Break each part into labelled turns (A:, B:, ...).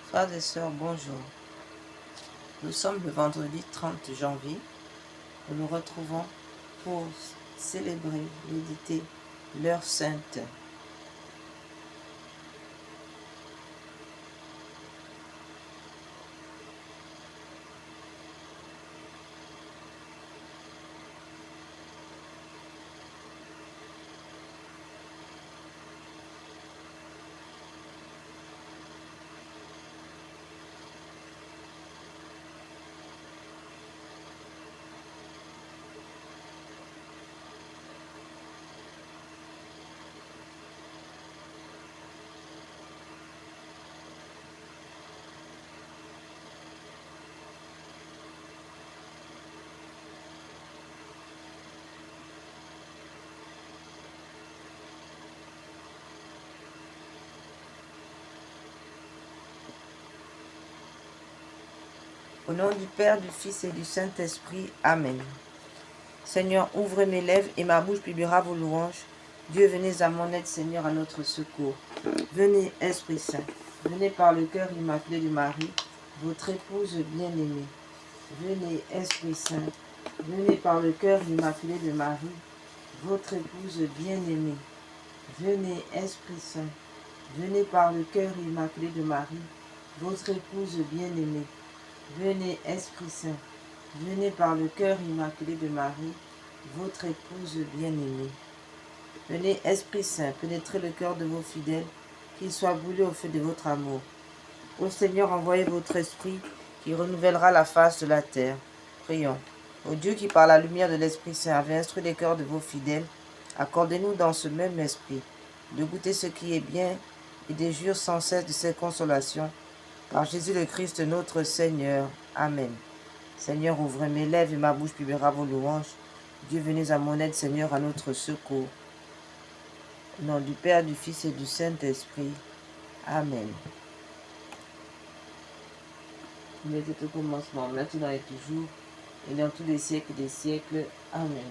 A: Frères et sœurs, bonjour. Nous sommes le vendredi 30 janvier. Nous nous retrouvons pour célébrer, méditer l'heure sainte. Au nom du Père, du Fils et du Saint-Esprit. Amen. Seigneur, ouvre mes lèvres et ma bouche publiera vos louanges. Dieu, venez à mon aide, Seigneur, à notre secours. Venez, Esprit Saint. Venez par le cœur immaculé de Marie, votre épouse bien-aimée. Venez, Esprit Saint. Venez par le cœur immaculé de Marie, votre épouse bien-aimée. Venez, Esprit Saint. Venez par le cœur immaculé de Marie, votre épouse bien-aimée. Venez, Esprit Saint. Venez par le cœur immaculé de Marie, votre épouse bien-aimée. Venez, Esprit Saint, pénétrez le cœur de vos fidèles, qu'ils soient brûlés au feu de votre amour. Ô Seigneur, envoyez votre Esprit, qui renouvellera la face de la terre. Prions. Ô Dieu qui, par la lumière de l'Esprit Saint, avait instruit les cœurs de vos fidèles, accordez-nous dans ce même esprit de goûter ce qui est bien et de jouir sans cesse de ses consolations. Par Jésus le Christ, notre Seigneur. Amen. Seigneur, ouvrez mes lèvres et ma bouche publiera vos louanges. Dieu, venez à mon aide, Seigneur, à notre secours. Au nom du Père, du Fils et du Saint-Esprit. Amen. Il était au commencement, maintenant et toujours, et dans tous les siècles des siècles. Amen.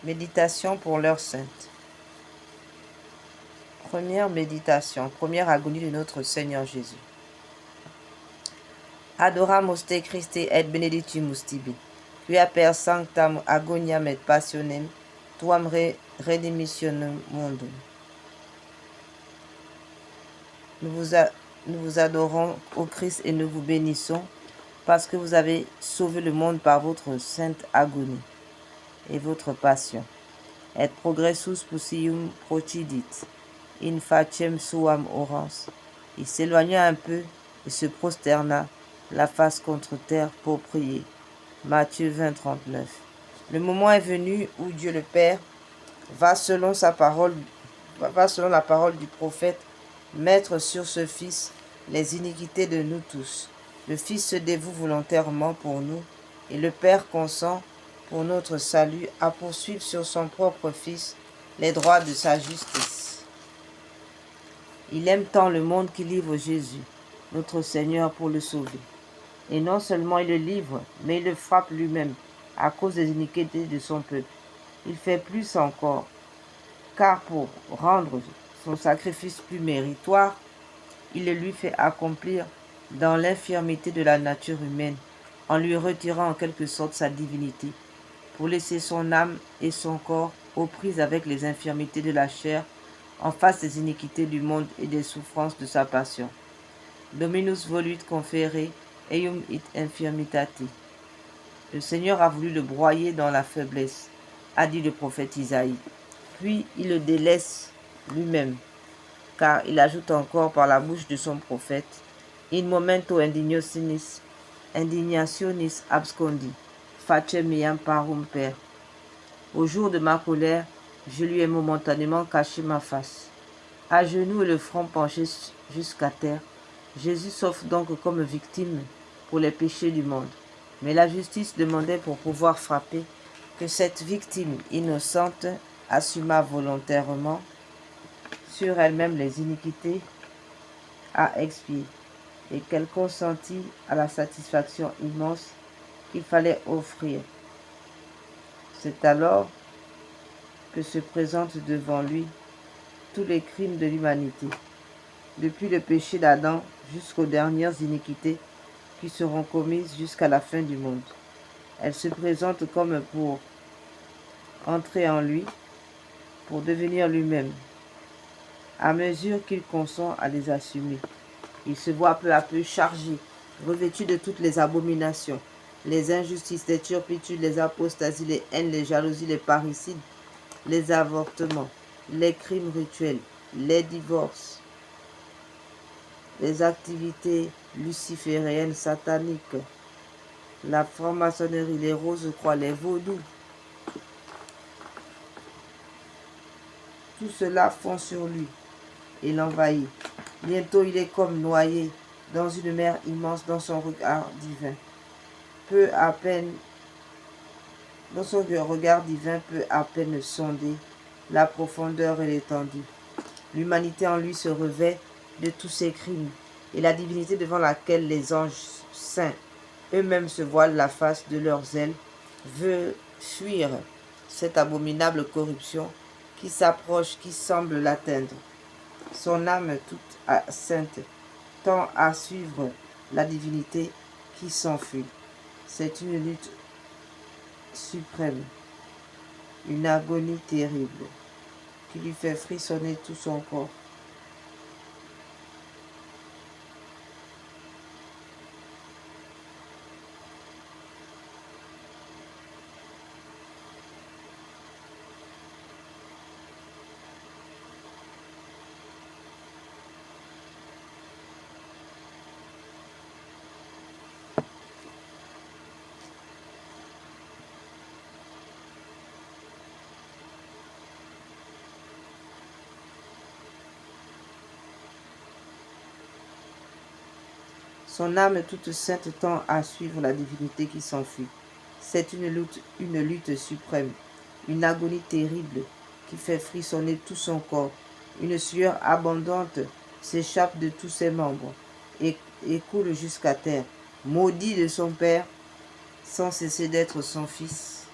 A: Méditation pour l'heure sainte. Première méditation, première agonie de notre Seigneur Jésus. Adoramus te Christe et benedictimus tibi, quia per sanctam agoniam et passionem, tuam redmissionem mundum. Nous vous adorons, ô Christ, et nous vous bénissons, parce que vous avez sauvé le monde par votre sainte agonie et votre passion. Et progressus possium procidit, in faciem suam orans. Il s'éloigna un peu et se prosterna, la face contre terre, pour prier. Matthieu 20, 39. Le moment est venu où Dieu le Père va selon la parole du prophète, mettre sur ce Fils les iniquités de nous tous. Le Fils se dévoue volontairement pour nous, et le Père consent pour notre salut à poursuivre sur son propre Fils les droits de sa justice. Il aime tant le monde qu'il livre Jésus, notre Seigneur, pour le sauver. Et non seulement il le livre, mais il le frappe lui-même à cause des iniquités de son peuple. Il fait plus encore, car pour rendre son sacrifice plus méritoire, il le lui fait accomplir dans l'infirmité de la nature humaine, en lui retirant en quelque sorte sa divinité, pour laisser son âme et son corps aux prises avec les infirmités de la chair, en face des iniquités du monde et des souffrances de sa passion. Dominus voluit confere eium it infirmitate. Le Seigneur a voulu le broyer dans la faiblesse, a dit le prophète Isaïe. Puis il le délaisse lui-même, car il ajoute encore par la bouche de son prophète, In momento indignationis abscondi, facem meam parum per. Au jour de ma colère, je lui ai momentanément caché ma face. À genoux et le front penché jusqu'à terre, Jésus s'offre donc comme victime pour les péchés du monde. Mais la justice demandait pour pouvoir frapper que cette victime innocente assuma volontairement sur elle-même les iniquités à expier et qu'elle consentit à la satisfaction immense qu'il fallait offrir. C'est alors que se présentent devant lui tous les crimes de l'humanité, depuis le péché d'Adam jusqu'aux dernières iniquités qui seront commises jusqu'à la fin du monde. Elle se présente comme pour entrer en lui, pour devenir lui-même. À mesure qu'il consent à les assumer, il se voit peu à peu chargé, revêtu de toutes les abominations, les injustices, les turpitudes, les apostasies, les haines, les jalousies, les parricides, les avortements, les crimes rituels, les divorces, les activités lucifériennes, sataniques, la franc-maçonnerie, les rose-croix, les vaudous. Tout cela fond sur lui et l'envahit. Bientôt il est comme noyé dans une mer immense dans son regard divin. Son regard divin peut à peine sonder la profondeur et l'étendue. L'humanité en lui se revêt de tous ses crimes, et la divinité devant laquelle les anges saints eux-mêmes se voilent la face de leurs ailes veut fuir cette abominable corruption qui s'approche, qui semble l'atteindre. Son âme toute sainte tend à suivre la divinité qui s'enfuit. C'est une lutte suprême, une agonie terrible qui lui fait frissonner tout son corps. Son âme toute sainte tend à suivre la divinité qui s'enfuit. C'est une lutte suprême, une agonie terrible qui fait frissonner tout son corps. Une sueur abondante s'échappe de tous ses membres et coule jusqu'à terre. Maudit de son Père, sans cesser d'être son Fils,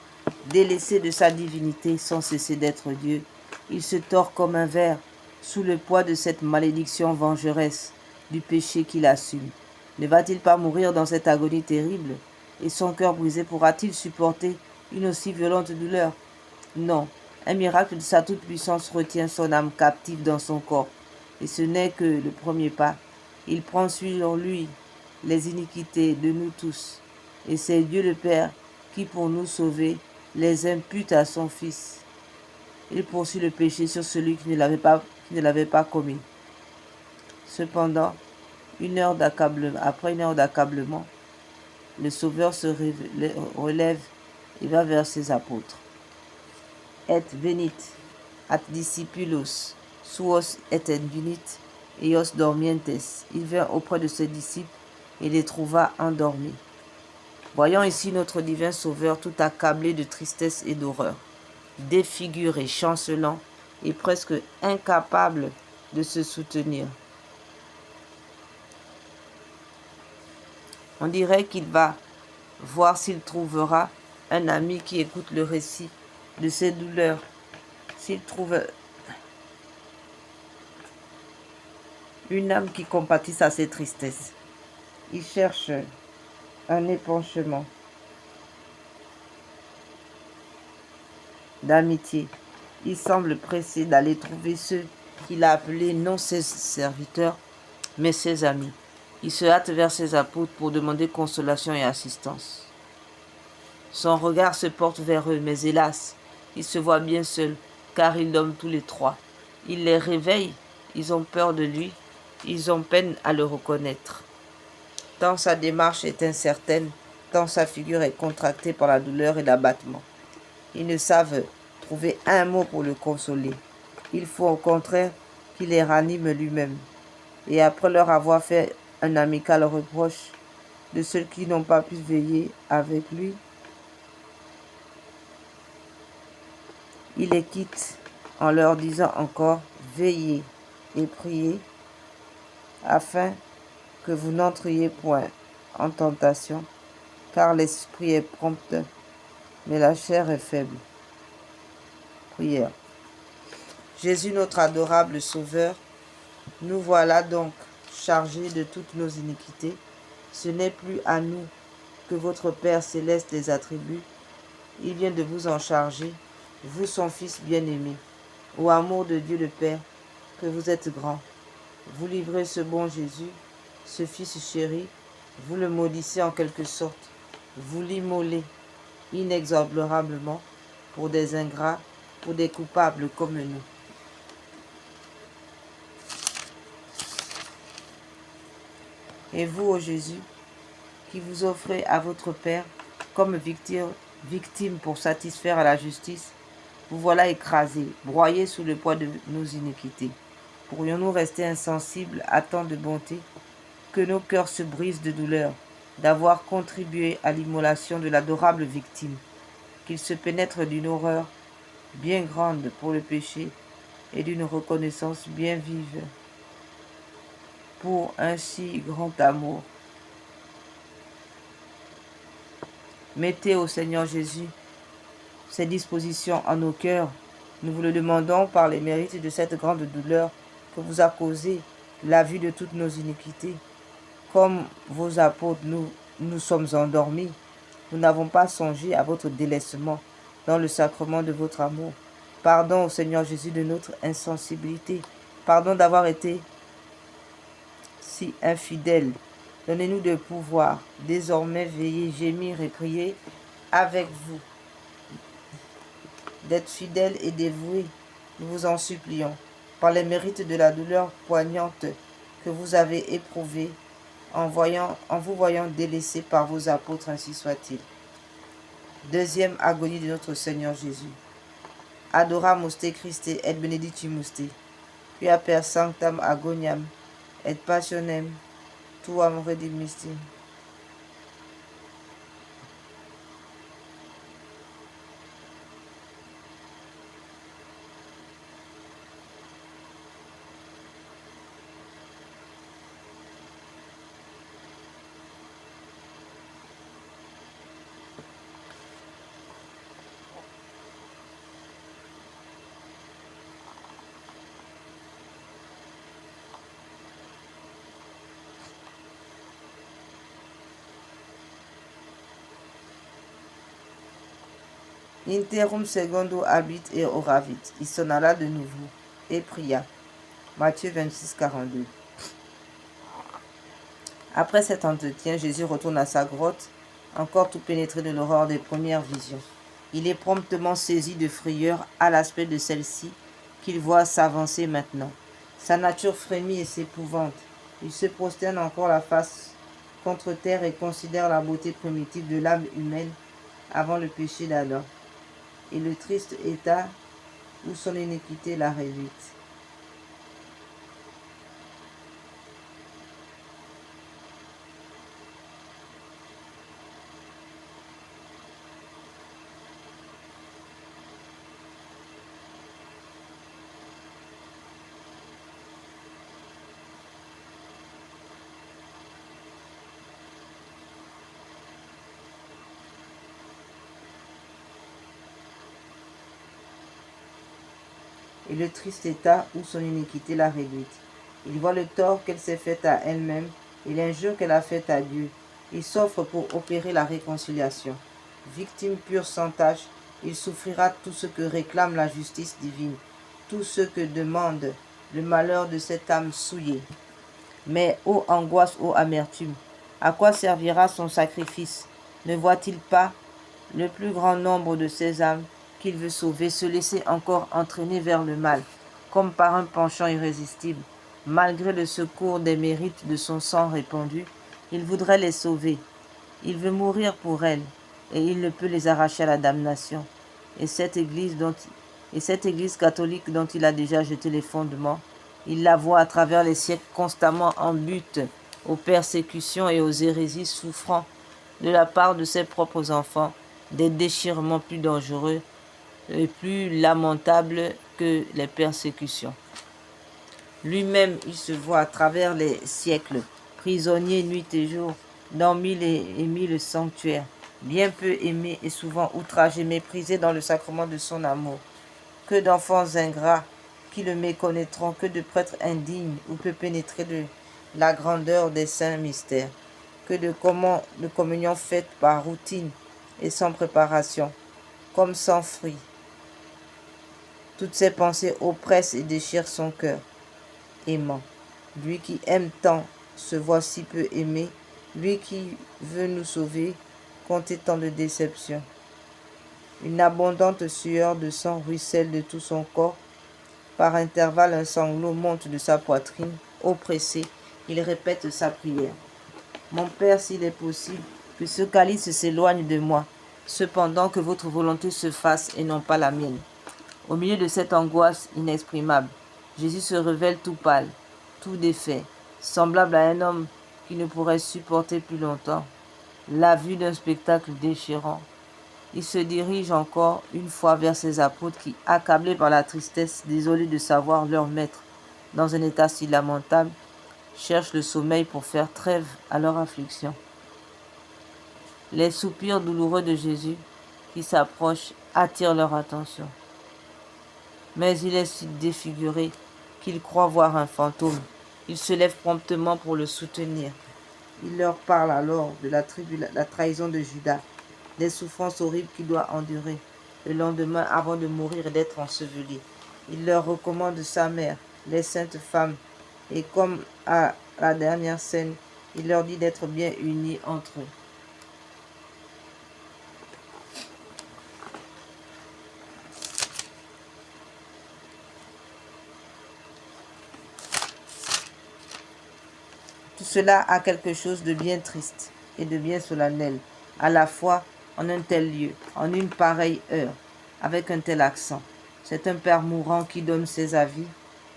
A: délaissé de sa divinité, sans cesser d'être Dieu, il se tord comme un ver sous le poids de cette malédiction vengeresse du péché qu'il assume. Ne va-t-il pas mourir dans cette agonie terrible? Et son cœur brisé pourra-t-il supporter une aussi violente douleur? Non, un miracle de sa toute-puissance retient son âme captive dans son corps. Et ce n'est que le premier pas. Il prend sur lui les iniquités de nous tous. Et c'est Dieu le Père qui, pour nous sauver, les impute à son Fils. Il poursuit le péché sur celui qui ne l'avait pas commis. Cependant, après une heure d'accablement, le Sauveur se relève et va vers ses apôtres. Et venit ad discipulos suos et invenit eos dormientes. Il vint auprès de ses disciples et les trouva endormis. Voyons ici notre divin Sauveur tout accablé de tristesse et d'horreur, défiguré, chancelant et presque incapable de se soutenir. On dirait qu'il va voir s'il trouvera un ami qui écoute le récit de ses douleurs, s'il trouve une âme qui compatisse à ses tristesses. Il cherche un épanchement d'amitié. Il semble pressé d'aller trouver ceux qu'il a appelés non ses serviteurs, mais ses amis. Il se hâte vers ses apôtres pour demander consolation et assistance. Son regard se porte vers eux, mais hélas, il se voit bien seul, car il dorment tous les trois. Il les réveille, ils ont peur de lui, ils ont peine à le reconnaître. tant sa démarche est incertaine, tant sa figure est contractée par la douleur et l'abattement. Ils ne savent trouver un mot pour le consoler. Il faut au contraire qu'il les ranime lui-même. Et après leur avoir fait un amical reproche de ceux qui n'ont pas pu veiller avec lui, il les quitte en leur disant encore: veillez et priez, afin que vous n'entriez point en tentation, car l'esprit est prompt, mais la chair est faible. Prière. Jésus, notre adorable Sauveur, nous voilà donc chargés de toutes nos iniquités. Ce n'est plus à nous que votre Père céleste les attribue. Il vient de vous en charger, vous son Fils bien-aimé. Ô amour de Dieu le Père, que vous êtes grand. Vous livrez ce bon Jésus, ce Fils chéri, vous le maudissez en quelque sorte. Vous l'immolez inexorablement pour des ingrats, pour des coupables comme nous. Et vous, ô Jésus, qui vous offrez à votre Père comme victime pour satisfaire à la justice, vous voilà écrasés, broyés sous le poids de nos iniquités. Pourrions-nous rester insensibles à tant de bonté, que nos cœurs se brisent de douleur d'avoir contribué à l'immolation de l'adorable victime, qu'il se pénètre d'une horreur bien grande pour le péché et d'une reconnaissance bien vive pour un si grand amour. Mettez au Seigneur Jésus ces dispositions en nos cœurs. Nous vous le demandons par les mérites de cette grande douleur que vous a causé la vue de toutes nos iniquités. Comme vos apôtres, nous sommes endormis. Nous n'avons pas songé à votre délaissement dans le sacrement de votre amour. Pardon au Seigneur Jésus de notre insensibilité. Pardon d'avoir été si infidèles. Donnez-nous de pouvoir désormais veiller, gémir et prier avec vous. D'être fidèles et dévoués, nous vous en supplions, par les mérites de la douleur poignante que vous avez éprouvée en vous voyant délaissés par vos apôtres, ainsi soit-il. Deuxième agonie de notre Seigneur Jésus. Adoramus te Christe et benedictimus te, quia per sanctam agoniam et passionem tuam redimisti. Interum secundo habit et oravit. Il s'en alla de nouveau et pria. Matthieu 26, 42. Après cet entretien, Jésus retourne à sa grotte, encore tout pénétré de l'horreur des premières visions. Il est promptement saisi de frayeur à l'aspect de celle-ci qu'il voit s'avancer maintenant. Sa nature frémit et s'épouvante. Il se prosterne encore la face contre terre et considère la beauté primitive de l'âme humaine avant le péché d'Adam et le triste état où son iniquité l'a réduite. Et le triste état où son iniquité l'a réduite. Il voit le tort qu'elle s'est fait à elle-même et l'injure qu'elle a faite à Dieu. Il s'offre pour opérer la réconciliation. Victime pure sans tache, il souffrira tout ce que réclame la justice divine, tout ce que demande le malheur de cette âme souillée. Mais ô angoisse, ô amertume, à quoi servira son sacrifice? Ne voit-il pas le plus grand nombre de ces âmes qu'il veut sauver se laisser encore entraîner vers le mal, comme par un penchant irrésistible, malgré le secours des mérites de son sang répandu, Il voudrait les sauver. Il veut mourir pour elles, et il ne peut les arracher à la damnation. Et cette Église catholique dont il a déjà jeté les fondements, il la voit à travers les siècles constamment en butte aux persécutions et aux hérésies, souffrant de la part de ses propres enfants des déchirements plus dangereux et plus lamentables que les persécutions. Lui-même, il se voit à travers les siècles, prisonnier nuit et jour, dans mille et mille sanctuaires, bien peu aimé et souvent outragé, méprisé dans le sacrement de son amour. Que d'enfants ingrats qui le méconnaîtront, que de prêtres indignes où peut pénétrer de la grandeur des saints mystères, que de communion faite par routine et sans préparation, comme sans fruit. Toutes ces pensées oppressent et déchirent son cœur aimant. Lui qui aime tant se voit si peu aimé, lui qui veut nous sauver, compter tant de déceptions. Une abondante sueur de sang ruisselle de tout son corps. Par intervalles, un sanglot monte de sa poitrine. Oppressé, il répète sa prière. Mon Père, s'il est possible, que ce calice s'éloigne de moi, cependant que votre volonté se fasse et non pas la mienne. Au milieu de cette angoisse inexprimable, Jésus se révèle tout pâle, tout défait, semblable à un homme qui ne pourrait supporter plus longtemps la vue d'un spectacle déchirant. Il se dirige encore une fois vers ses apôtres qui, accablés par la tristesse, désolés de savoir leur maître dans un état si lamentable, cherchent le sommeil pour faire trêve à leur affliction. Les soupirs douloureux de Jésus qui s'approchent attirent leur attention. Mais il est si défiguré qu'il croit voir un fantôme. Il se lève promptement pour le soutenir. Il leur parle alors de la trahison de Judas, des souffrances horribles qu'il doit endurer le lendemain avant de mourir et d'être enseveli. Il leur recommande sa mère, les saintes femmes, et comme à la dernière scène, il leur dit d'être bien unis entre eux. Tout cela a quelque chose de bien triste et de bien solennel, à la fois en un tel lieu, en une pareille heure, avec un tel accent. C'est un père mourant qui donne ses avis,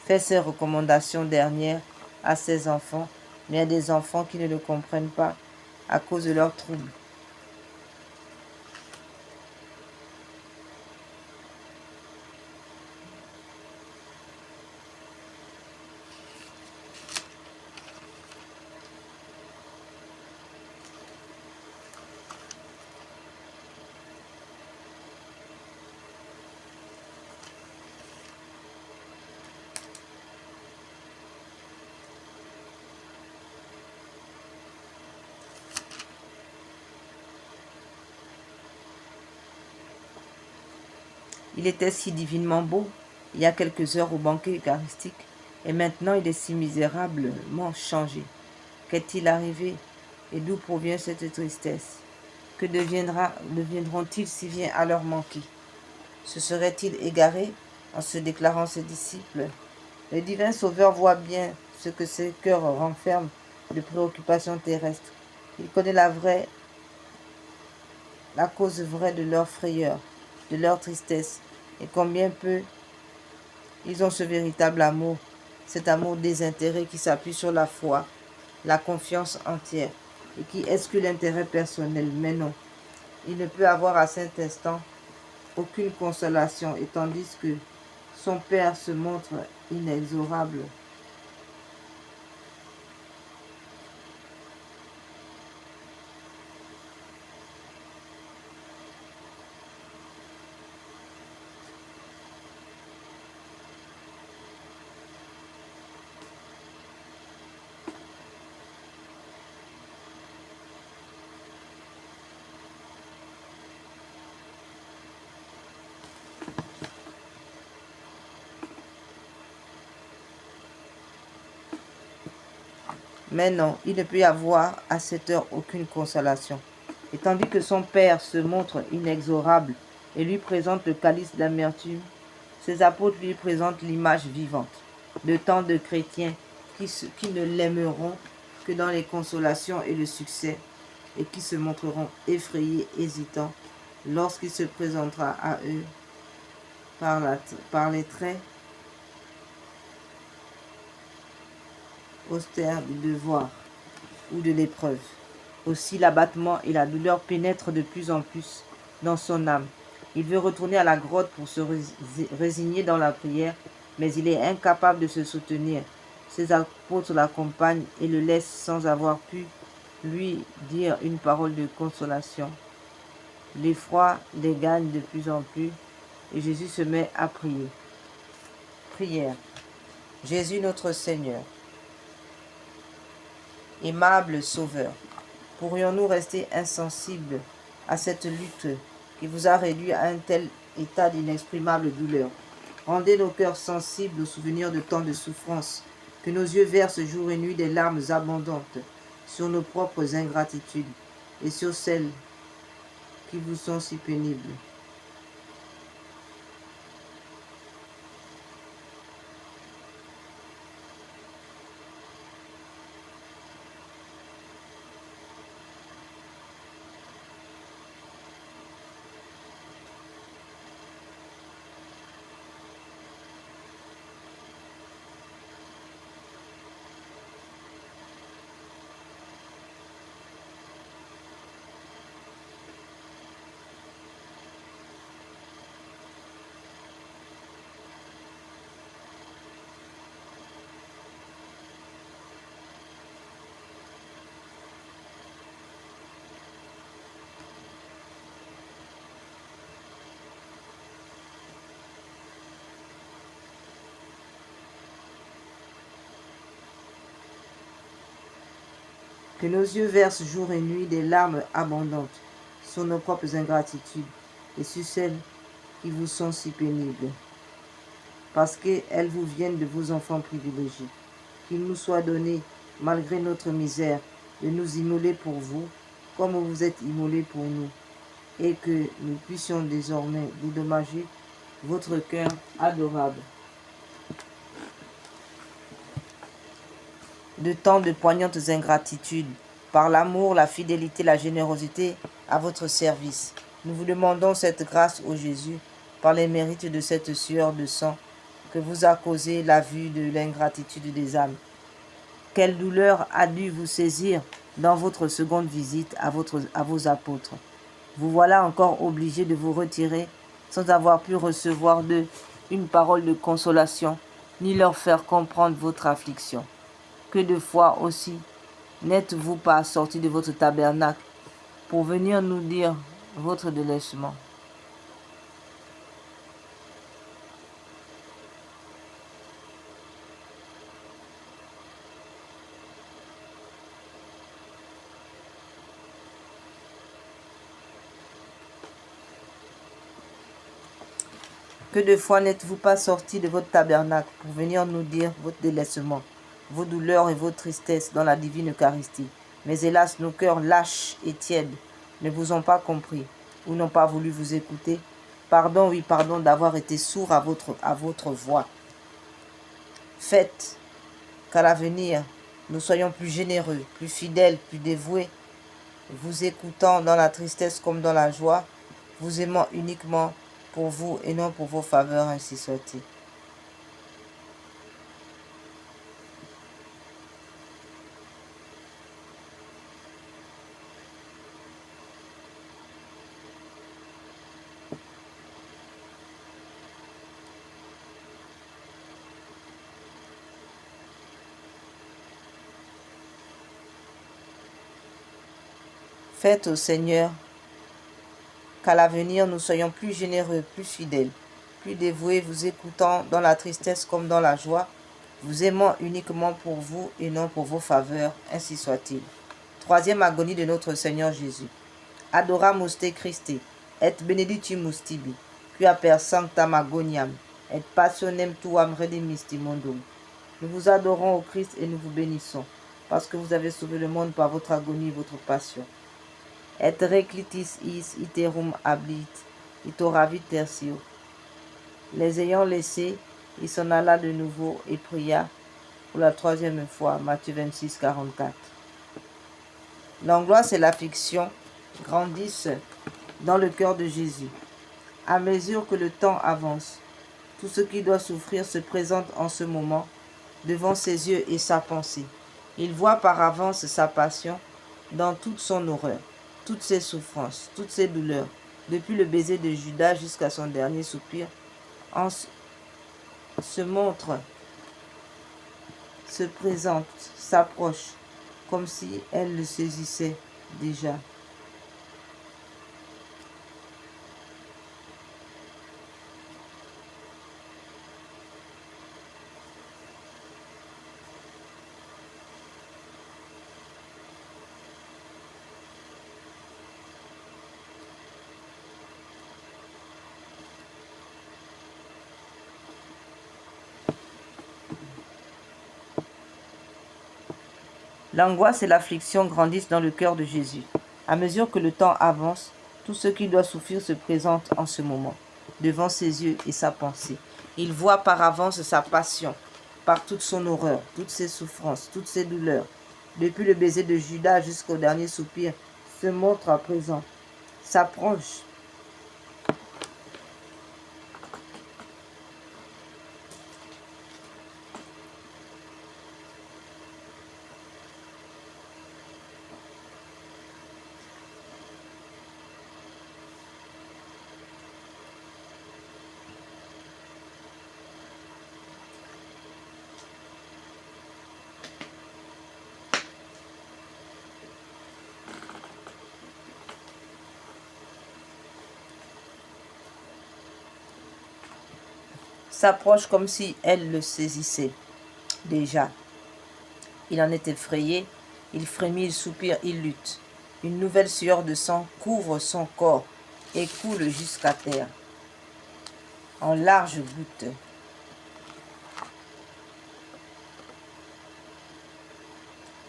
A: fait ses recommandations dernières à ses enfants, mais à des enfants qui ne le comprennent pas à cause de leurs troubles. Il était si divinement beau, il y a quelques heures au banquet eucharistique, et maintenant il est si misérablement changé. Qu'est-il arrivé et d'où provient cette tristesse? Que deviendront-ils s'il vient à leur manquer? Se serait-il égaré en se déclarant ses disciples? Le divin Sauveur voit bien ce que ces cœurs renferment de préoccupations terrestres. Il connaît la cause vraie de leur frayeur, de leur tristesse, et combien peu ils ont ce véritable amour, cet amour désintéressé qui s'appuie sur la foi, la confiance entière, et qui exclut l'intérêt personnel. Mais non, il ne peut avoir à cet instant aucune consolation, et tandis que son Père se montre inexorable. Mais non, il ne peut y avoir à cette heure aucune consolation. Et tandis que son Père se montre inexorable et lui présente le calice d'amertume, ses apôtres lui présentent l'image vivante de tant de chrétiens qui ne l'aimeront que dans les consolations et le succès, et qui se montreront effrayés, hésitants, lorsqu'il se présentera à eux par les traits austères du devoir ou de l'épreuve. Aussi l'abattement et la douleur pénètrent de plus en plus dans son âme. Il veut retourner à la grotte pour se résigner dans la prière, mais il est incapable de se soutenir. Ses apôtres l'accompagnent et le laissent sans avoir pu lui dire une parole de consolation. L'effroi les gagne de plus en plus et Jésus se met à prier. Prière. Jésus notre Seigneur, aimable Sauveur, pourrions-nous rester insensibles à cette lutte qui vous a réduit à un tel état d'inexprimable douleur? Rendez nos cœurs sensibles aux souvenirs de tant de souffrances, que nos yeux versent jour et nuit des larmes abondantes sur nos propres ingratitudes et sur celles qui vous sont si pénibles. Que nos yeux versent jour et nuit des larmes abondantes sur nos propres ingratitudes et sur celles qui vous sont si pénibles, parce qu'elles vous viennent de vos enfants privilégiés. Qu'il nous soit donné, malgré notre misère, de nous immoler pour vous, comme vous êtes immolés pour nous, et que nous puissions désormais dédommager votre cœur adorable de tant de poignantes ingratitudes, par l'amour, la fidélité, la générosité à votre service. Nous vous demandons cette grâce, ô Jésus, par les mérites de cette sueur de sang que vous a causé la vue de l'ingratitude des âmes. Quelle douleur a dû vous saisir dans votre seconde visite à vos apôtres. Vous voilà encore obligés de vous retirer sans avoir pu recevoir d'eux une parole de consolation, ni leur faire comprendre votre affliction. Que de fois aussi n'êtes-vous pas sortis de votre tabernacle pour venir nous dire votre délaissement? Que de fois n'êtes-vous pas sortis de votre tabernacle pour venir nous dire votre délaissement, vos douleurs et vos tristesses dans la divine Eucharistie? Mais hélas, nos cœurs lâches et tièdes ne vous ont pas compris ou n'ont pas voulu vous écouter. Pardon, oui, pardon d'avoir été sourds à votre voix. Faites qu'à l'avenir, nous soyons plus généreux, plus fidèles, plus dévoués, vous écoutant dans la tristesse comme dans la joie, vous aimant uniquement pour vous et non pour vos faveurs, ainsi soit-il. Faites au Seigneur qu'à l'avenir nous soyons plus généreux, plus fidèles, plus dévoués, vous écoutant dans la tristesse comme dans la joie, vous aimant uniquement pour vous et non pour vos faveurs, ainsi soit-il. Troisième agonie de notre Seigneur Jésus. Adoramus te Christe, et benedictimus tibi, quia per sanctam agoniam, et passionem tuam redemisti mondum. Nous vous adorons au Christ et nous vous bénissons, parce que vous avez sauvé le monde par votre agonie et votre passion. Et reclitis is iterum hablit, itoravit tertio. Les ayant laissés, il s'en alla de nouveau et pria pour la troisième fois. Matthieu 26, 44. L'angoisse et l'affliction grandissent dans le cœur de Jésus. À mesure que le temps avance, tout ce qui doit souffrir se présente en ce moment devant ses yeux et sa pensée. Il voit par avance sa passion dans toute son horreur, toutes ses souffrances, toutes ses douleurs, depuis le baiser de Judas jusqu'à son dernier soupir, se montre, se présente, s'approche, comme si elle le saisissait déjà. L'angoisse et l'affliction grandissent dans le cœur de Jésus. À mesure que le temps avance, tout ce qui doit souffrir se présente en ce moment, devant ses yeux et sa pensée. Il voit par avance sa passion, par toute son horreur, toutes ses souffrances, toutes ses douleurs. Depuis le baiser de Judas jusqu'au dernier soupir, se montre à présent, s'approche. S'approche comme si elle le saisissait déjà. Il en est effrayé, il frémit, il soupire, il lutte. Une nouvelle sueur de sang couvre son corps et coule jusqu'à terre, en larges gouttes.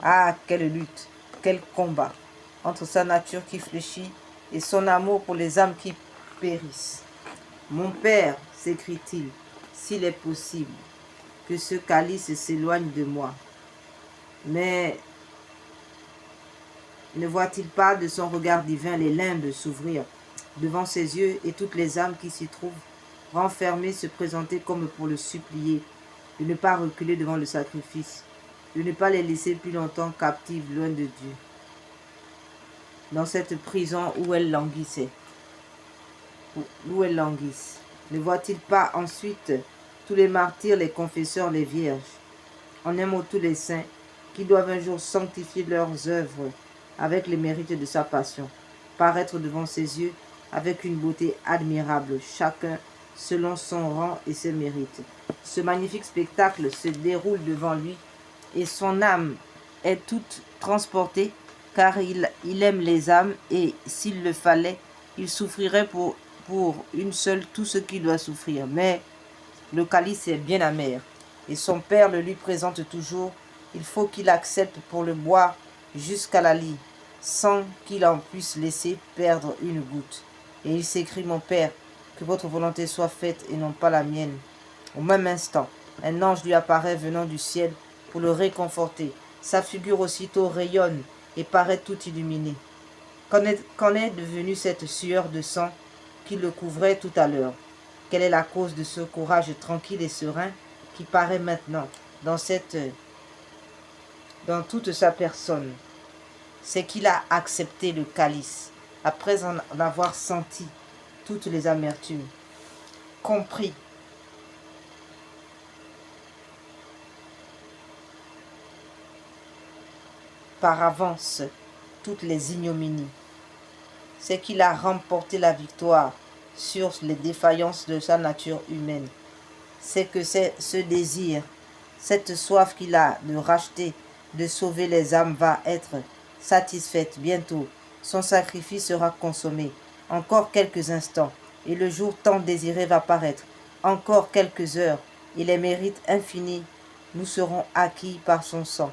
A: Ah, quelle lutte, quel combat entre sa nature qui fléchit et son amour pour les âmes qui périssent. Mon Père, s'écrie-t-il, s'il est possible, que ce calice s'éloigne de moi. Mais ne voit-il pas de son regard divin les limbes s'ouvrir devant ses yeux et toutes les âmes qui s'y trouvent renfermées se présenter comme pour le supplier de ne pas reculer devant le sacrifice, de ne pas les laisser plus longtemps captives loin de Dieu, dans cette prison où elles languissaient, où elles languissent. Ne voit-il pas ensuite tous les martyrs, les confesseurs, les vierges, en un mot tous les saints, qui doivent un jour sanctifier leurs œuvres avec les mérites de sa passion, paraître devant ses yeux avec une beauté admirable, chacun selon son rang et ses mérites. Ce magnifique spectacle se déroule devant lui et son âme est toute transportée car il aime les âmes et s'il le fallait, il souffrirait pour une seule tout ce qu'il doit souffrir. Mais le calice est bien amer et son père le lui présente toujours. Il faut qu'il accepte pour le boire jusqu'à la lie, sans qu'il en puisse laisser perdre une goutte. Et il s'écrie, mon Père, que votre volonté soit faite et non pas la mienne. Au même instant, un ange lui apparaît venant du ciel pour le réconforter. Sa figure aussitôt rayonne et paraît tout illuminée. Qu'en est devenue cette sueur de sang qui le couvrait tout à l'heure? Quelle est la cause de ce courage tranquille et serein qui paraît maintenant dans toute sa personne? C'est qu'il a accepté le calice, après en avoir senti toutes les amertumes, compris par avance toutes les ignominies. C'est qu'il a remporté la victoire sur les défaillances de sa nature humaine. C'est que c'est ce désir, cette soif qu'il a de racheter, de sauver les âmes va être satisfaite bientôt. Son sacrifice sera consommé. Encore quelques instants, et le jour tant désiré va paraître. Encore quelques heures, et les mérites infinis nous seront acquis par son sang.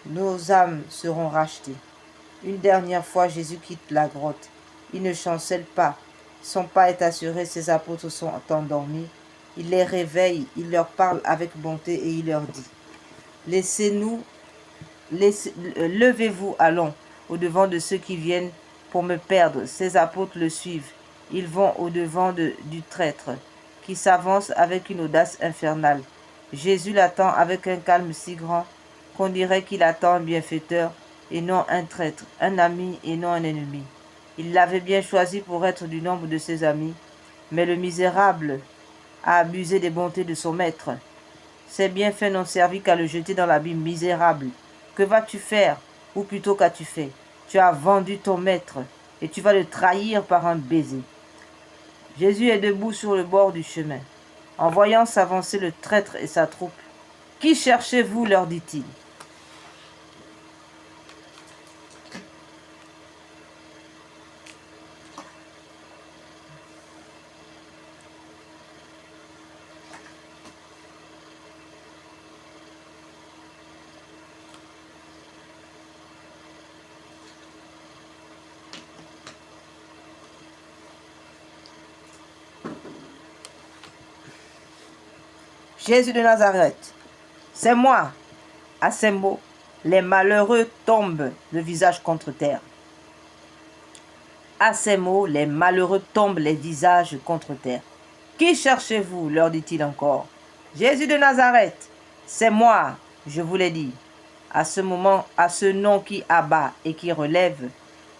A: Nos âmes seront rachetées. Une dernière fois, Jésus quitte la grotte. Il ne chancelle pas. Son pas est assuré, ses apôtres sont endormis. Il les réveille, il leur parle avec bonté et il leur dit, levez-vous, allons. au-devant de ceux qui viennent pour me perdre. Ses apôtres le suivent. Ils vont au-devant du traître, qui s'avance avec une audace infernale. Jésus l'attend avec un calme si grand qu'on dirait qu'il attend un bienfaiteur et non un traître, un ami et non un ennemi. Il l'avait bien choisi pour être du nombre de ses amis, mais le misérable a abusé des bontés de son maître. Ses bienfaits n'ont servi qu'à le jeter dans l'abîme. Misérable, que vas-tu faire? Ou plutôt qu'as-tu fait? Tu as vendu ton maître et tu vas le trahir par un baiser. Jésus est debout sur le bord du chemin. En voyant s'avancer le traître et sa troupe, « Qui cherchez-vous » leur dit-il. Jésus de Nazareth, c'est moi. À ces mots, les malheureux tombent le visage contre terre. À ces mots, les malheureux tombent les visages contre terre. Qui cherchez-vous? Leur dit-il encore. Jésus de Nazareth, c'est moi, je vous l'ai dit. À ce moment, à ce nom qui abat et qui relève,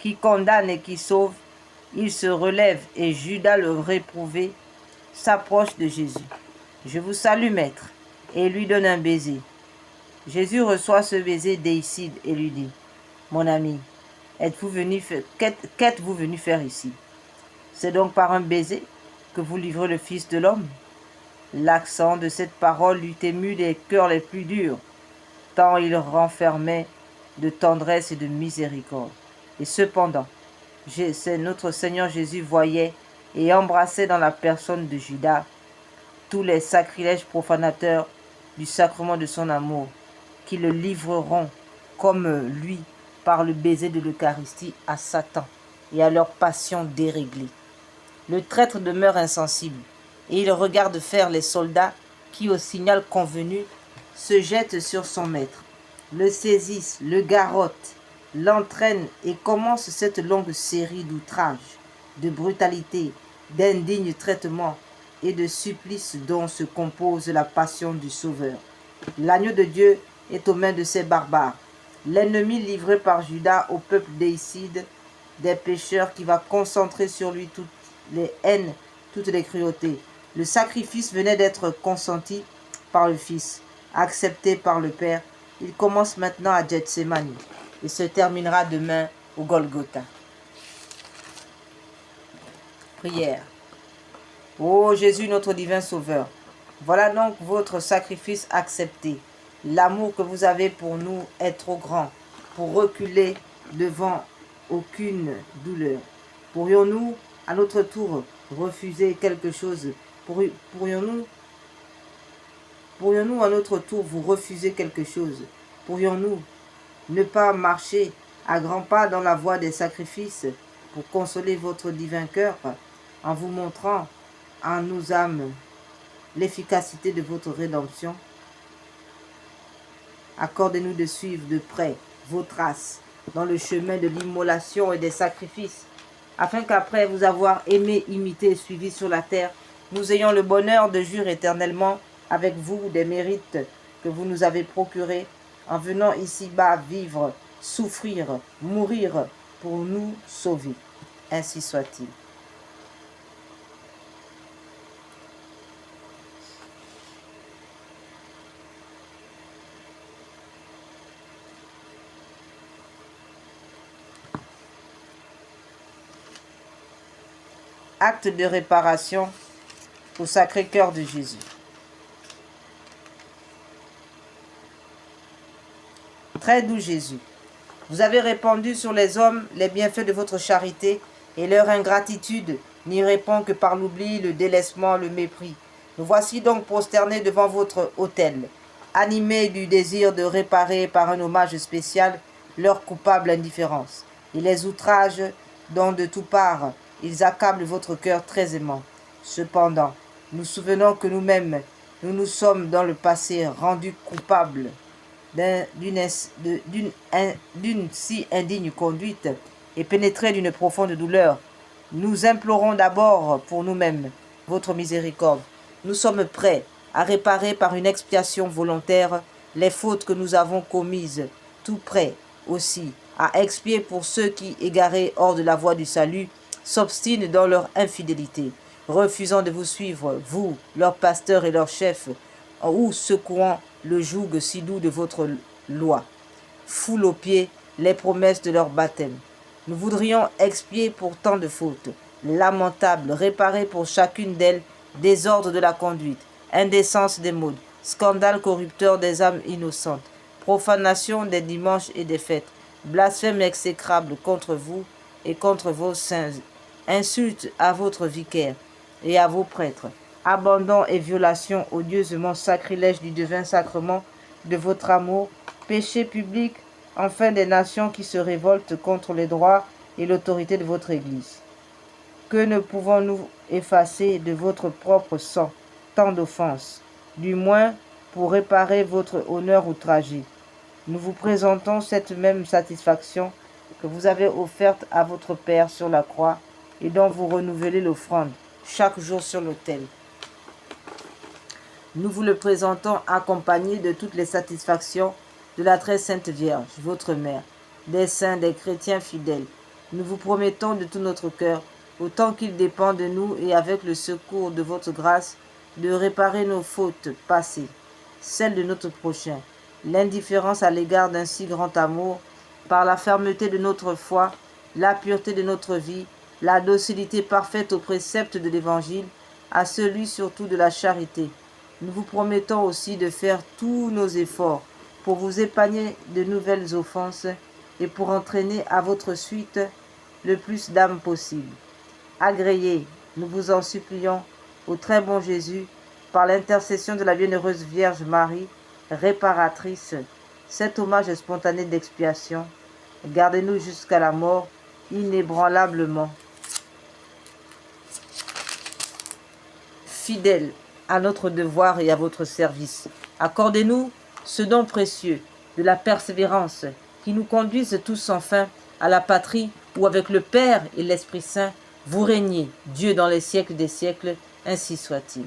A: qui condamne et qui sauve, il se relève et Judas le réprouvé s'approche de Jésus. Je vous salue, maître, et lui donne un baiser. Jésus reçoit ce baiser déicide et lui dit, mon ami, qu'êtes-vous venu faire ici? C'est donc par un baiser que vous livrez le Fils de l'homme? L'accent de cette parole lui émut les cœurs les plus durs, tant il renfermait de tendresse et de miséricorde. Et cependant, notre Seigneur Jésus voyait et embrassait dans la personne de Judas tous les sacrilèges profanateurs du sacrement de son amour, qui le livreront comme lui par le baiser de l'Eucharistie à Satan et à leur passion déréglée. Le traître demeure insensible, et il regarde faire les soldats qui, au signal convenu, se jettent sur son maître, le saisissent, le garrottent, l'entraînent et commence cette longue série d'outrages, de brutalités, d'indignes traitements et de supplices dont se compose la passion du Sauveur. L'agneau de Dieu est aux mains de ces barbares, l'ennemi livré par Judas au peuple déicide des pécheurs qui va concentrer sur lui toutes les haines, toutes les cruautés. Le sacrifice venait d'être consenti par le Fils, accepté par le Père. Il commence maintenant à Gethsémani et se terminera demain au Golgotha. Prière. Ô Jésus, notre divin Sauveur, voilà donc votre sacrifice accepté. L'amour que vous avez pour nous est trop grand pour reculer devant aucune douleur. Pourrions-nous, à notre tour, refuser quelque chose? Pourrions-nous à notre tour vous refuser quelque chose? Pourrions-nous ne pas marcher à grands pas dans la voie des sacrifices pour consoler votre divin cœur en vous montrant en nos âmes l'efficacité de votre rédemption? Accordez-nous de suivre de près vos traces dans le chemin de l'immolation et des sacrifices, afin qu'après vous avoir aimé, imité et suivi sur la terre, nous ayons le bonheur de jouir éternellement avec vous des mérites que vous nous avez procurés en venant ici-bas vivre, souffrir, mourir pour nous sauver. Ainsi soit-il. Acte de réparation au Sacré-Cœur de Jésus. Très doux Jésus, vous avez répandu sur les hommes les bienfaits de votre charité, et leur ingratitude n'y répond que par l'oubli, le délaissement, le mépris. Nous voici donc prosternés devant votre autel, animés du désir de réparer par un hommage spécial leur coupable indifférence et les outrages dont de toutes parts ils accablent votre cœur très aimant. Cependant, nous souvenons que nous-mêmes, nous nous sommes dans le passé rendus coupables d'une si indigne conduite et pénétrés d'une profonde douleur, nous implorons d'abord pour nous-mêmes votre miséricorde. Nous sommes prêts à réparer par une expiation volontaire les fautes que nous avons commises, tout prêts aussi à expier pour ceux qui, égarés hors de la voie du salut, s'obstinent dans leur infidélité, refusant de vous suivre, vous, leurs pasteurs et leurs chefs, ou secouant le joug si doux de votre loi, foule aux pieds les promesses de leur baptême. Nous voudrions expier pour tant de fautes, lamentables, réparer pour chacune d'elles désordre de la conduite, indécence des modes, scandale corrupteur des âmes innocentes, profanation des dimanches et des fêtes, blasphème exécrable contre vous et contre vos saints, insulte à votre vicaire et à vos prêtres, abandon et violation odieusement sacrilège du divin sacrement de votre amour, péché public, enfin des nations qui se révoltent contre les droits et l'autorité de votre Église. Que ne pouvons-nous effacer de votre propre sang tant d'offenses, du moins pour réparer votre honneur outragé. Nous vous présentons cette même satisfaction que vous avez offerte à votre Père sur la croix et dont vous renouvelez l'offrande chaque jour sur l'autel. Nous vous le présentons accompagné de toutes les satisfactions de la très sainte Vierge, votre mère, des saints, des chrétiens fidèles. Nous vous promettons de tout notre cœur, autant qu'il dépend de nous et avec le secours de votre grâce, de réparer nos fautes passées, celles de notre prochain, l'indifférence à l'égard d'un si grand amour, par la fermeté de notre foi, la pureté de notre vie, la docilité parfaite aux préceptes de l'Évangile, à celui surtout de la charité. Nous vous promettons aussi de faire tous nos efforts pour vous épargner de nouvelles offenses et pour entraîner à votre suite le plus d'âmes possible. Agréez, nous vous en supplions, au très bon Jésus, par l'intercession de la bienheureuse Vierge Marie, réparatrice, cet hommage spontané d'expiation. Gardez-nous jusqu'à la mort, inébranlablement. Fidèles à notre devoir et à votre service, accordez-nous ce don précieux de la persévérance qui nous conduise tous enfin à la patrie où avec le Père et l'Esprit Saint, vous régnez, Dieu dans les siècles des siècles, ainsi soit-il.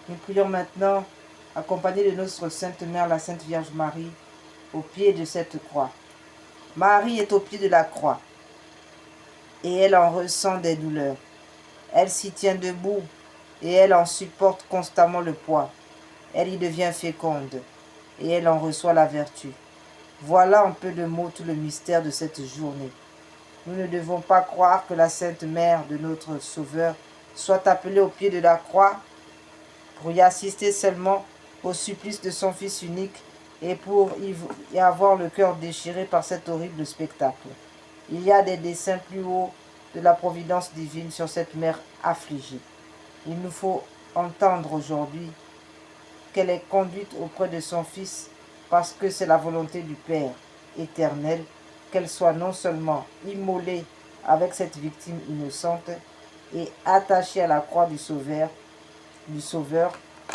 A: Nous prions maintenant, accompagnés de notre Sainte Mère, la Sainte Vierge Marie, au pied de cette croix. Marie est au pied de la croix et elle en ressent des douleurs. Elle s'y tient debout et elle en supporte constamment le poids. Elle y devient féconde et elle en reçoit la vertu. Voilà en peu de mots tout le mystère de cette journée. Nous ne devons pas croire que la Sainte Mère de notre Sauveur soit appelée au pied de la croix pour y assister seulement au supplice de son Fils unique et pour y avoir le cœur déchiré par cet horrible spectacle. Il y a des desseins plus hauts de la providence divine sur cette mère affligée. Il nous faut entendre aujourd'hui qu'elle est conduite auprès de son Fils parce que c'est la volonté du Père éternel qu'elle soit non seulement immolée avec cette victime innocente et attachée à la croix du Sauveur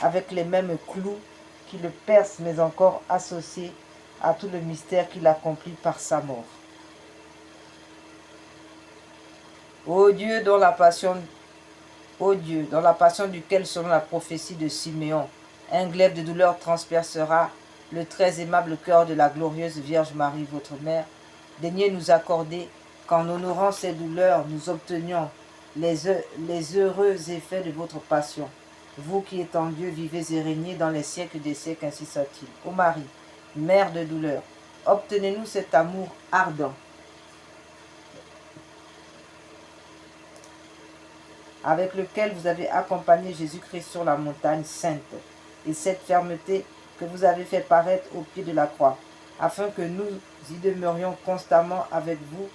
A: avec les mêmes clous qui le percent mais encore associés à tout le mystère qu'il accomplit par sa mort. Ô Dieu, dans la passion duquel, selon la prophétie de Siméon, un glaive de douleur transpercera le très aimable cœur de la glorieuse Vierge Marie, votre mère, daignez nous accorder qu'en honorant ces douleurs, nous obtenions les heureux effets de votre passion. Vous qui êtes en Dieu, vivez et régnez dans les siècles des siècles, ainsi soit-il. Ô Marie, mère de douleur, obtenez-nous cet amour ardent, avec lequel vous avez accompagné Jésus-Christ sur la montagne sainte, et cette fermeté que vous avez fait paraître au pied de la croix, afin que nous y demeurions constamment avec vous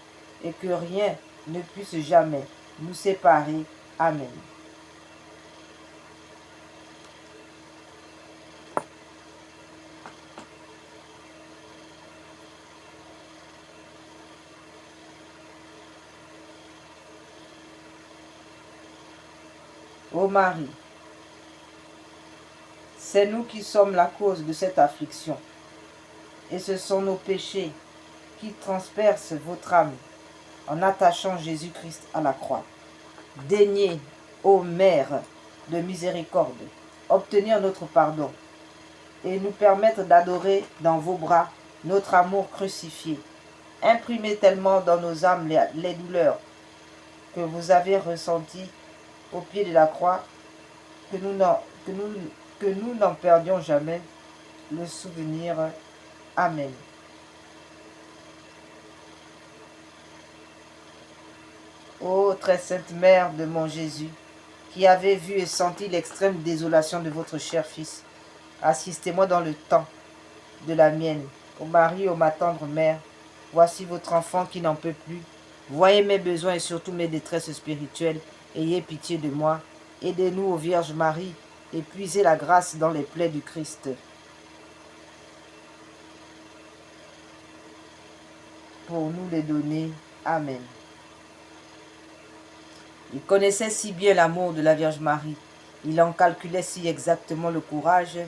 A: et que rien ne puisse jamais nous séparer. Amen. Ô Marie, c'est nous qui sommes la cause de cette affliction, et ce sont nos péchés qui transpercent votre âme en attachant Jésus-Christ à la croix. Daignez, ô Mère de miséricorde, obtenir notre pardon et nous permettre d'adorer dans vos bras notre amour crucifié. Imprimez tellement dans nos âmes les douleurs que vous avez ressenties au pied de la croix que nous n'en perdions jamais le souvenir. Amen. Ô très sainte Mère de mon Jésus, qui avez vu et senti l'extrême désolation de votre cher Fils, assistez-moi dans le temps de la mienne. Ô Marie, ô ma tendre Mère, voici votre enfant qui n'en peut plus. Voyez mes besoins et surtout mes détresses spirituelles. Ayez pitié de moi. Aidez-nous, ô Vierge Marie, et puisez la grâce dans les plaies du Christ. Pour nous les donner. Amen. Il connaissait si bien l'amour de la Vierge Marie, il en calculait si exactement le courage,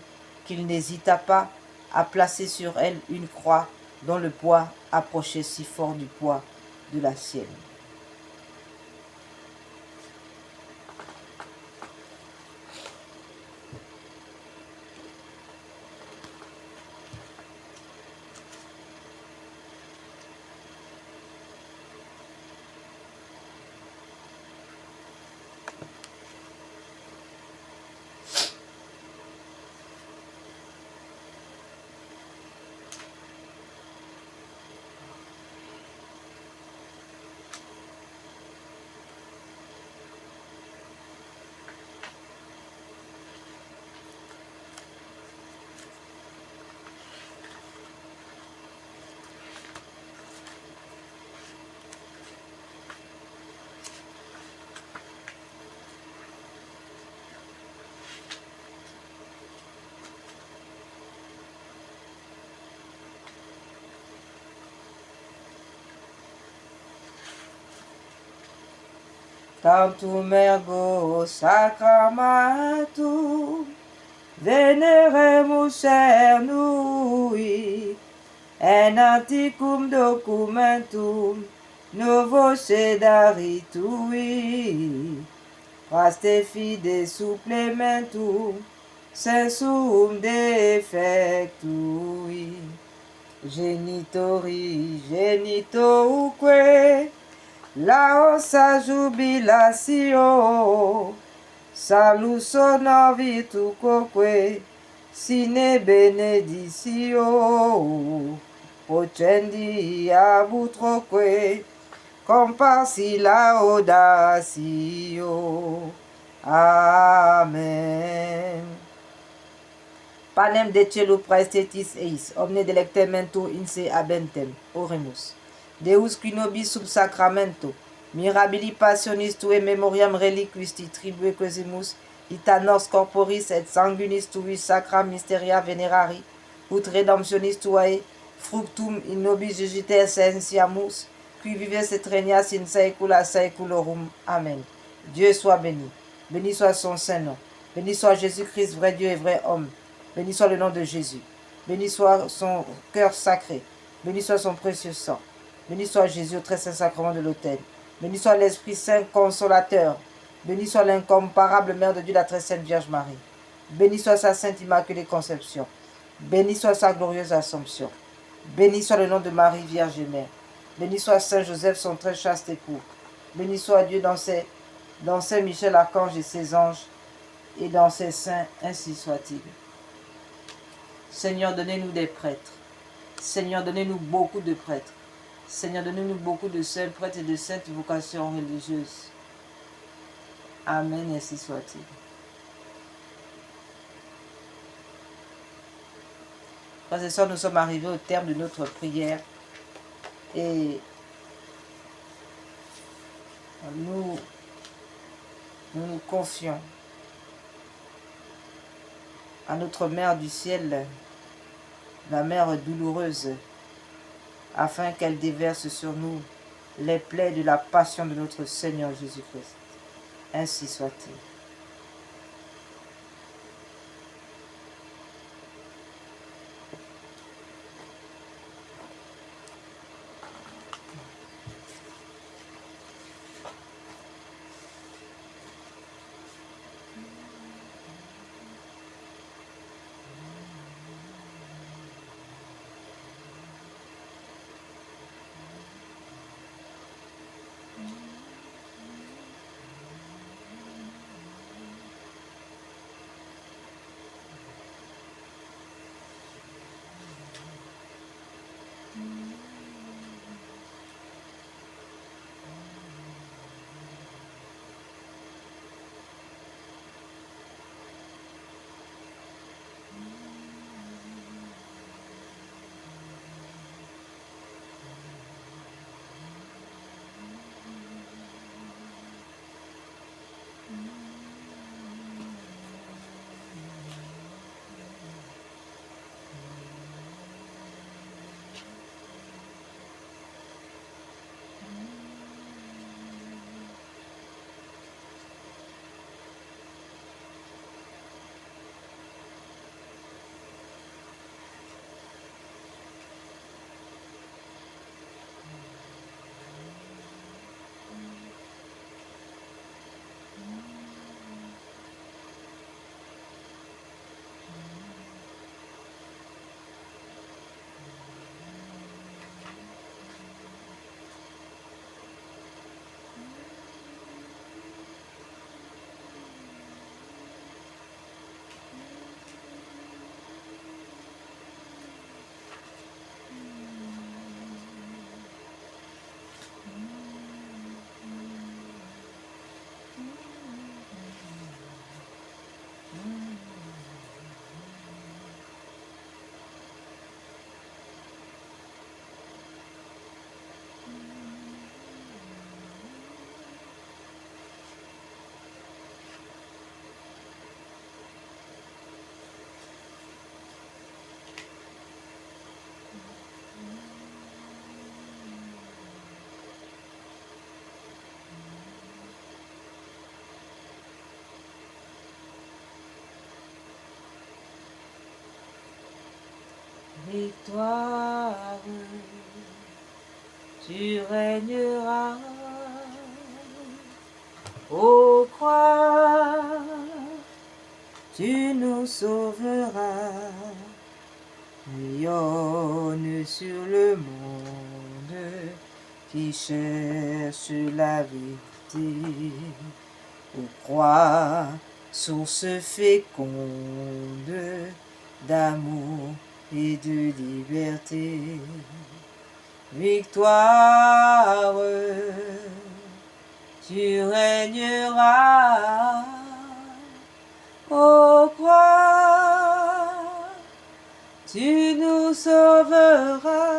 A: qu'il n'hésita pas à placer sur elle une croix dont le poids approchait si fort du poids de la sienne. Tantum ergo sacramentum veneremus cernui, en anticum documentum novo sedaritui, praste fide supplementum sensum defectui, genitori genitoque laosa jubilatio, salus honor virtu quoque, sine beneditio, procendi abutroque, comparsi laudatio. Amen. Panem de celo praestetis eis, omne delectemento in se habentem, oremus. Deus qui nobis sub sacramento, mirabili passionis tue memoriam reliquisti tribue quesimus, ita nos corporis et sanguinis tui sacra mysteria venerari, ut redemptionis tuae, fructum in nobis jugite essentiamus, qui vives et regnas in saecula saeculorum. Amen. Dieu soit béni. Béni soit son saint nom. Béni soit Jésus-Christ, vrai Dieu et vrai homme. Béni soit le nom de Jésus. Béni soit son cœur sacré. Béni soit son précieux sang. Béni soit Jésus au très saint sacrement de l'autel. Béni soit l'Esprit Saint consolateur. Béni soit l'incomparable Mère de Dieu, la très sainte Vierge Marie. Béni soit sa sainte immaculée conception. Béni soit sa glorieuse assomption. Béni soit le nom de Marie, Vierge et Mère. Béni soit Saint Joseph, son très chaste époux. Béni soit Dieu dans Saint Michel Archange et ses anges, et dans ses saints, ainsi soit-il. Seigneur, donnez-nous des prêtres. Seigneur, donnez-nous beaucoup de prêtres. Seigneur, donnez-nous beaucoup de saints prêtres et de saintes vocations religieuses. Amen, ainsi soit-il. Frères et sœurs, nous sommes arrivés au terme de notre prière et nous nous confions à notre Mère du ciel, la Mère douloureuse, afin qu'elle déverse sur nous les plaies de la passion de notre Seigneur Jésus-Christ. Ainsi soit-il. Victoire, tu régneras, ô croix, tu nous sauveras, rayonne sur le monde qui cherche la vérité, ô croix, source féconde d'amour et de liberté. Victoire, tu régneras, ô croix, tu nous sauveras,